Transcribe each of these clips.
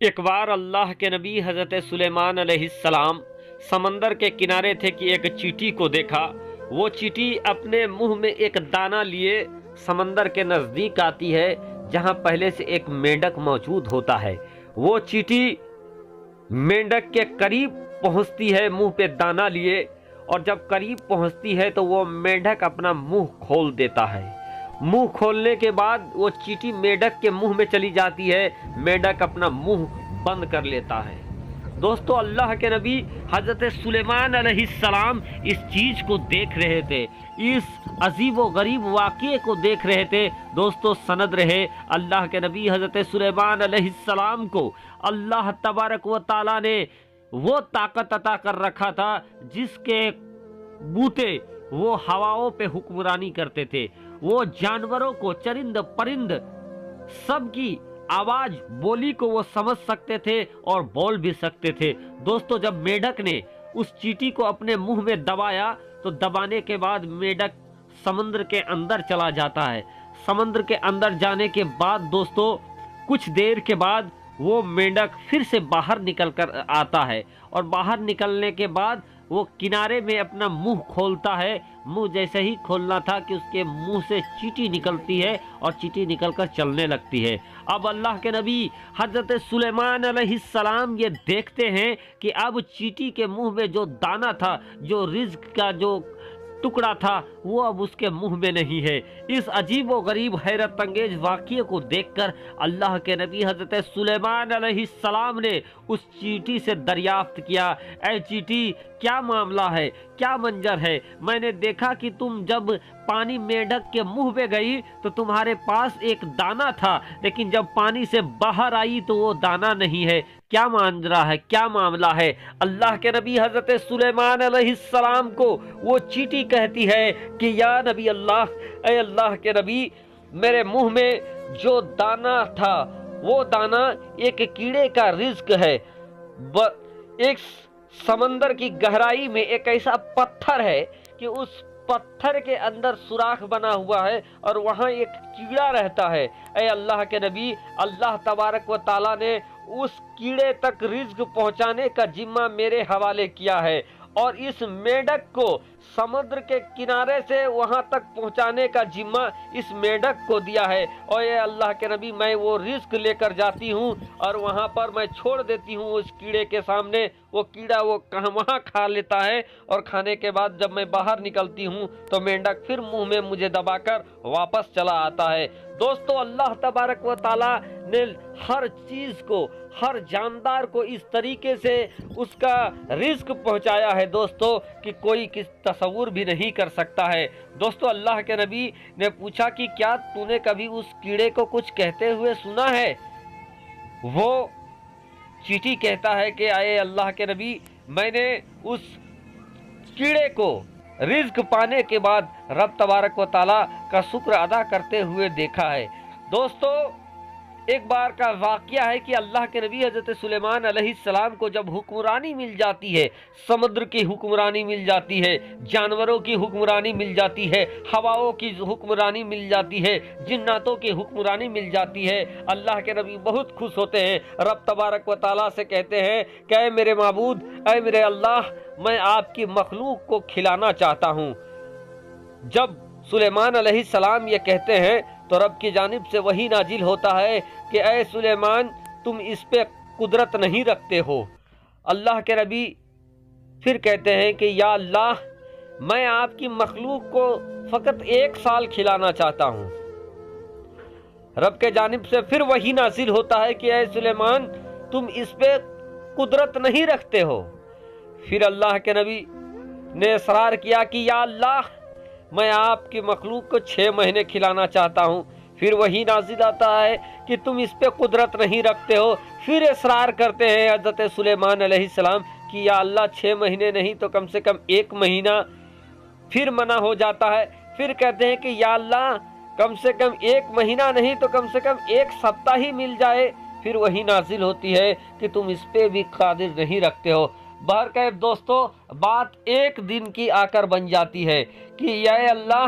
ایک بار اللہ کے نبی حضرت سلیمان علیہ السلام سمندر کے کنارے تھے کہ ایک چیٹی کو دیکھا۔ وہ چیٹی اپنے منہ میں ایک دانہ لیے سمندر کے نزدیک آتی ہے جہاں پہلے سے ایک مینڈک موجود ہوتا ہے۔ وہ چیٹی مینڈک کے قریب پہنچتی ہے منہ پہ دانہ لیے، اور جب قریب پہنچتی ہے تو وہ مینڈک اپنا منہ کھول دیتا ہے۔ منہ کھولنے کے بعد وہ چیٹی مینڈک کے منہ میں چلی جاتی ہے، مینڈک اپنا منہ بند کر لیتا ہے۔ دوستو، اللہ کے نبی حضرت سلیمان علیہ السلام اس چیز کو دیکھ رہے تھے، اس عجیب و غریب واقعے کو دیکھ رہے تھے۔ دوستو، سند رہے اللہ کے نبی حضرت سلیمان علیہ السلام کو اللہ تبارک و تعالی نے وہ طاقت عطا کر رکھا تھا جس کے بوتے وہ ہواؤں پہ حکمرانی کرتے تھے۔ وہ جانوروں کو، چرند پرند سب کی آواز بولی کو وہ سمجھ سکتے تھے اور بول بھی سکتے تھے۔ دوستو، جب میڈک نے اس چیٹی کو اپنے منہ میں دبایا تو دبانے کے بعد میڈک سمندر کے اندر چلا جاتا ہے۔ سمندر کے اندر جانے کے بعد دوستو کچھ دیر کے بعد وہ مینڈک پھر سے باہر نکل کر آتا ہے، اور باہر نکلنے کے بعد وہ کنارے میں اپنا منہ کھولتا ہے۔ منہ جیسے ہی کھولنا تھا کہ اس کے منہ سے چیٹی نکلتی ہے اور چیٹی نکل کر چلنے لگتی ہے۔ اب اللہ کے نبی حضرت سلیمان علیہ السلام یہ دیکھتے ہیں کہ اب چیٹی کے منہ میں جو دانہ تھا، جو رزق کا جو ٹکڑا تھا، وہ اب اس کے منہ میں نہیں ہے۔ اس عجیب و غریب حیرت انگیز واقعے کو دیکھ کر اللہ کے نبی حضرت سلیمان علیہ السلام نے اس چیٹی سے دریافت کیا، اے چیٹی، کیا معاملہ ہے، کیا منظر ہے؟ میں نے دیکھا کہ تم جب پانی میڈک کے منہ پہ گئی تو تمہارے پاس ایک دانہ تھا، لیکن جب پانی سے باہر آئی تو وہ دانہ نہیں ہے۔ کیا ماجرا ہے، کیا معاملہ ہے؟ اللہ کے نبی حضرت سلیمان علیہ السلام کو وہ چیٹی کہتی ہے کہ یا نبی اللہ، اے اللہ کے نبی، میرے منہ میں جو دانہ تھا وہ دانہ ایک کیڑے کا رزق ہے۔ ایک سمندر کی گہرائی میں ایک ایسا پتھر ہے کہ اس پتھر کے اندر سوراخ بنا ہوا ہے اور وہاں ایک کیڑا رہتا ہے۔ اے اللہ کے نبی، اللہ تبارک و تعالیٰ نے اس کیڑے تک رزق پہنچانے کا ذمہ میرے حوالے کیا ہے، اور اس میڈک کو سمندر کے کنارے سے وہاں تک پہنچانے کا ذمہ اس میڈک کو دیا ہے۔ اور اے اللہ کے نبی، میں وہ رزق لے کر جاتی ہوں اور وہاں پر میں چھوڑ دیتی ہوں اس کیڑے کے سامنے۔ وہ کیڑا وہاں کھا لیتا ہے، اور کھانے کے بعد جب میں باہر نکلتی ہوں تو مینڈک پھر منہ میں مجھے دبا کر واپس چلا آتا ہے۔ دوستو، اللہ تبارک و تعالی نے ہر چیز کو، ہر جاندار کو اس طریقے سے اس کا رزق پہنچایا ہے دوستو کہ کوئی تصور بھی نہیں کر سکتا ہے۔ دوستو، اللہ کے نبی نے پوچھا کہ کیا تو نے کبھی اس کیڑے کو کچھ کہتے ہوئے سنا ہے؟ وہ چیٹی کہتا ہے کہ اے اللہ کے نبی، میں نے اس کیڑے کو رزق پانے کے بعد رب تبارک و تعالیٰ کا شکر ادا کرتے ہوئے دیکھا ہے۔ دوستو، ایک بار کا واقعہ ہے کہ اللہ کے نبی حضرت سلیمان علیہ السلام کو جب حکمرانی مل جاتی ہے، سمندر کی حکمرانی مل جاتی ہے، جانوروں کی حکمرانی مل جاتی ہے، ہواؤں کی حکمرانی مل جاتی ہے، جناتوں کی حکمرانی مل جاتی ہے، اللہ کے نبی بہت خوش ہوتے ہیں، رب تبارک و تعالیٰ سے کہتے ہیں کہ اے میرے معبود، اے میرے اللہ، میں آپ کی مخلوق کو کھلانا چاہتا ہوں۔ جب سلیمان علیہ السلام یہ کہتے ہیں تو رب کی جانب سے وحی نازل ہوتا ہے کہ اے سلیمان، تم اس پہ قدرت نہیں رکھتے ہو۔ اللہ کے نبی پھر کہتے ہیں کہ یا اللہ، میں آپ کی مخلوق کو فقط 1 سال کھلانا چاہتا ہوں۔ رب کے جانب سے پھر وحی نازل ہوتا ہے کہ اے سلیمان، تم اس پہ قدرت نہیں رکھتے ہو۔ پھر اللہ کے نبی نے اصرار کیا کہ یا اللہ، میں آپ کی مخلوق کو 6 مہینے کھلانا چاہتا ہوں۔ پھر وہی نازل آتا ہے کہ تم اس پہ قدرت نہیں رکھتے ہو۔ پھر اصرار کرتے ہیں حضرت سلیمان علیہ السلام کہ یا اللہ، 6 مہینے نہیں تو کم سے کم 1 مہینہ۔ پھر منع ہو جاتا ہے۔ پھر کہتے ہیں کہ یا اللہ، کم سے کم 1 مہینہ نہیں تو کم سے کم 1 سپتاہ ہی مل جائے۔ پھر وہی نازل ہوتی ہے کہ تم اس پہ بھی قادر نہیں رکھتے ہو۔ بہرکیف دوستو، بات 1 دن کی آ کر بن جاتی ہے کہ یا اللہ،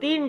3